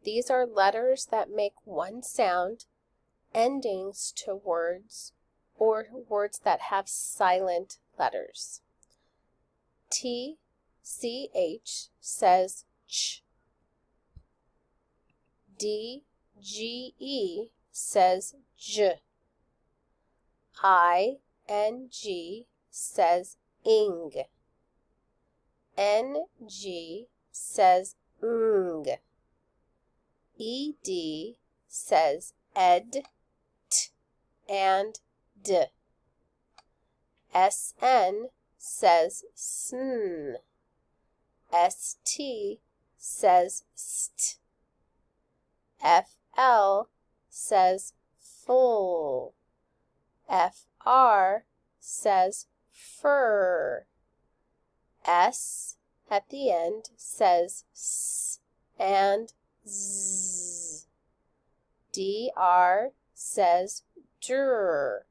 These are letters that make one sound, endings to words, or words that have silent letters. TCH says ch. DGE says j. ING says ing. NG says ng. ED says ed, t, and d. SN says sn. ST says st. FL says full. FR says fur. S at the end says s and z. DR says dr.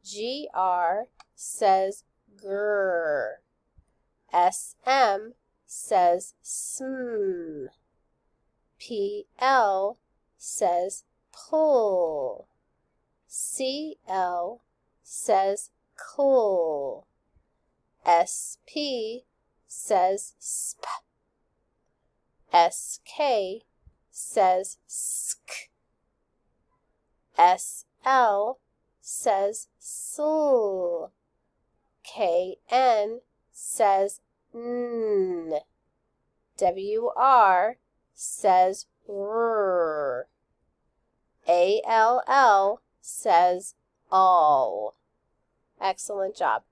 GR says grr. SM says sm. PL says pull. CL says cool. SP says sp. SK says sk. SL says sl. KN says n. WR says r. ALL says all. Excellent job.